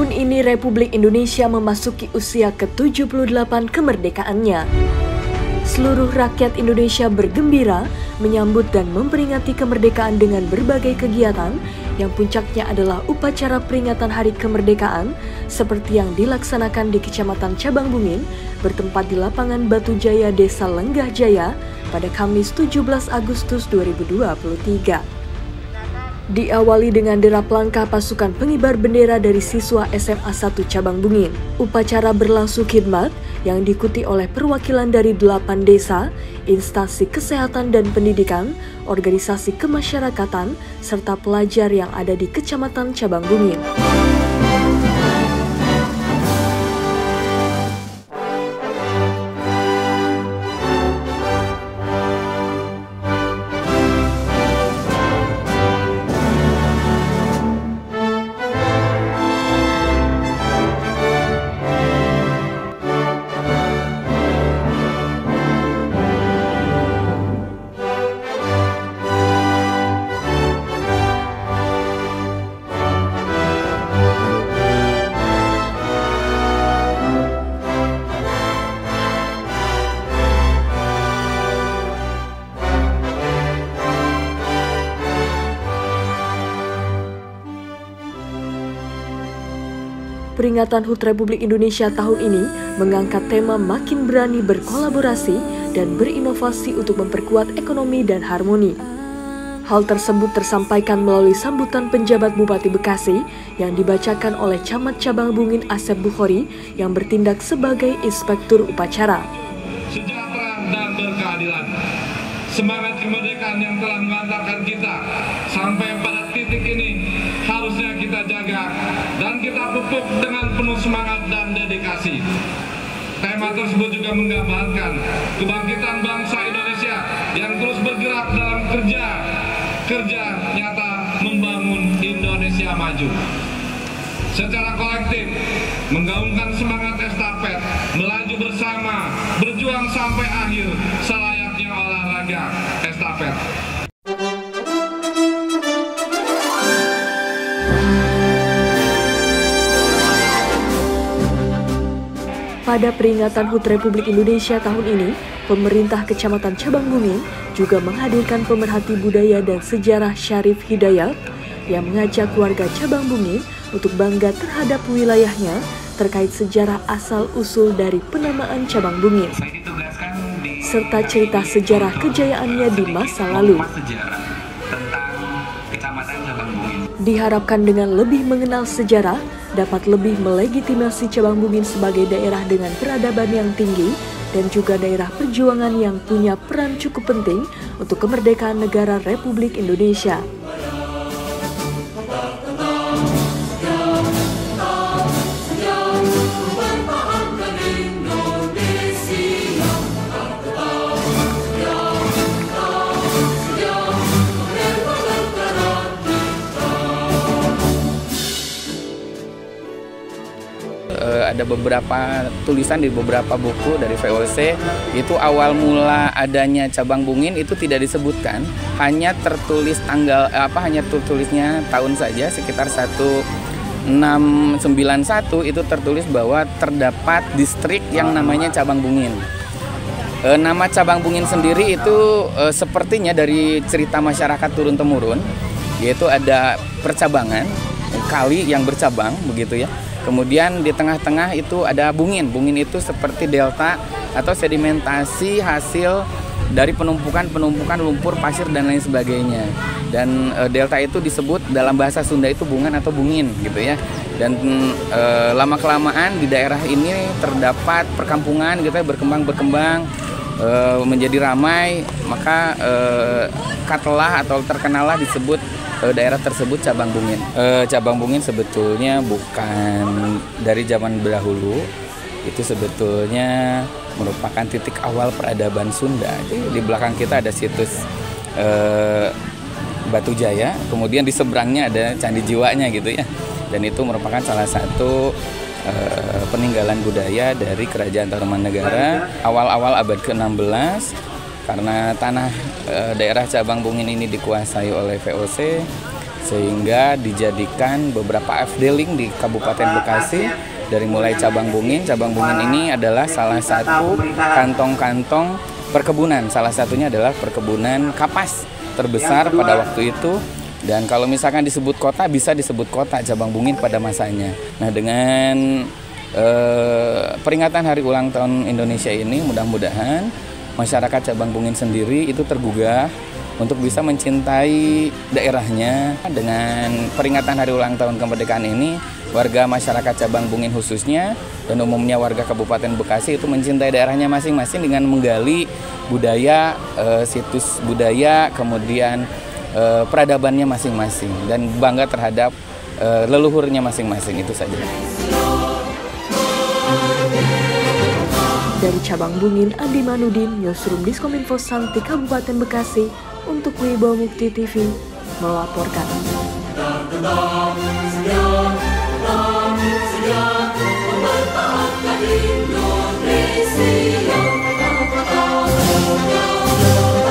Tahun ini Republik Indonesia memasuki usia ke-78 kemerdekaannya. Seluruh rakyat Indonesia bergembira menyambut dan memperingati kemerdekaan dengan berbagai kegiatan yang puncaknya adalah upacara peringatan Hari Kemerdekaan seperti yang dilaksanakan di Kecamatan Cabang Bungin bertempat di Lapangan Batu Jaya, Desa Lenggah Jaya pada Kamis 17 Agustus 2023. Diawali dengan derap langkah pasukan pengibar bendera dari siswa SMA 1 Cabang Bungin. Upacara berlangsung khidmat yang diikuti oleh perwakilan dari 8 desa, instansi kesehatan dan pendidikan, organisasi kemasyarakatan, serta pelajar yang ada di Kecamatan Cabang Bungin. Peringatan HUT Republik Indonesia tahun ini mengangkat tema makin berani berkolaborasi dan berinovasi untuk memperkuat ekonomi dan harmoni. Hal tersebut tersampaikan melalui sambutan penjabat Bupati Bekasi yang dibacakan oleh Camat Cabang Bungin Asep Bukhori yang bertindak sebagai inspektur upacara. Sejahtera dan berkeadilan. Semangat kemerdekaan yang telah mengantarkan kita sampai pada titik ini harusnya kita jaga dan kita pupuk dengan penuh semangat dan dedikasi. Tema tersebut juga menggambarkan kebangkitan bangsa Indonesia yang terus bergerak dalam kerja nyata membangun Indonesia maju. Secara kolektif, menggaungkan semangat estafet, melaju bersama, berjuang sampai akhir, selayaknya olahraga estafet. Pada peringatan HUT Republik Indonesia tahun ini, pemerintah Kecamatan Cabang Bungin juga menghadirkan pemerhati budaya dan sejarah Syarif Hidayat yang mengajak warga Cabang Bungin untuk bangga terhadap wilayahnya terkait sejarah asal-usul dari penamaan Cabang Bungin, serta cerita sejarah kejayaannya di masa lalu. Diharapkan dengan lebih mengenal sejarah, dapat lebih melegitimasi Cabang Bungin sebagai daerah dengan peradaban yang tinggi dan juga daerah perjuangan yang punya peran cukup penting untuk kemerdekaan negara Republik Indonesia. Ada beberapa tulisan di beberapa buku dari VOC, itu awal mula adanya Cabang Bungin itu tidak disebutkan, hanya tertulis hanya tertulisnya tahun saja, sekitar 1691 itu tertulis bahwa terdapat distrik yang namanya Cabang Bungin. Nama Cabang Bungin sendiri itu sepertinya dari cerita masyarakat turun-temurun, yaitu ada percabangan, kali yang bercabang begitu ya. Kemudian di tengah-tengah itu ada bungin. Bungin itu seperti delta atau sedimentasi hasil dari penumpukan lumpur, pasir dan lain sebagainya. Dan delta itu disebut dalam bahasa Sunda itu bungan atau bungin gitu ya. Dan lama-kelamaan di daerah ini terdapat perkampungan gitu ya, berkembang menjadi ramai, maka terkenalah disebut daerah tersebut Cabang Bungin. Cabang Bungin sebetulnya bukan dari zaman dahulu, itu sebetulnya merupakan titik awal peradaban Sunda. Di belakang kita ada situs Batu Jaya, kemudian di seberangnya ada Candi Jiwanya gitu ya. Dan itu merupakan salah satu peninggalan budaya dari Kerajaan Tarumanegara awal-awal abad ke-16. Karena tanah daerah Cabang Bungin ini dikuasai oleh VOC, sehingga dijadikan beberapa afdeling di Kabupaten Bekasi. Dari mulai cabang Bungin ini adalah salah satu kantong-kantong perkebunan, salah satunya adalah perkebunan kapas terbesar pada waktu itu. Dan kalau misalkan disebut kota, bisa disebut kota Cabang Bungin pada masanya. Nah, dengan peringatan Hari Ulang Tahun Indonesia ini, mudah-mudahan masyarakat Cabang Bungin sendiri itu tergugah untuk bisa mencintai daerahnya. Dengan peringatan Hari Ulang Tahun Kemerdekaan ini, warga masyarakat Cabang Bungin khususnya dan umumnya warga Kabupaten Bekasi itu mencintai daerahnya masing-masing dengan menggali budaya, situs budaya, kemudian peradabannya masing-masing dan bangga terhadap leluhurnya masing-masing. Itu saja. Dari Cabang Bungin, Andi Manudin, Newsroom Diskominfo Santi Kabupaten Bekasi untuk Wibawa Mukti TV melaporkan.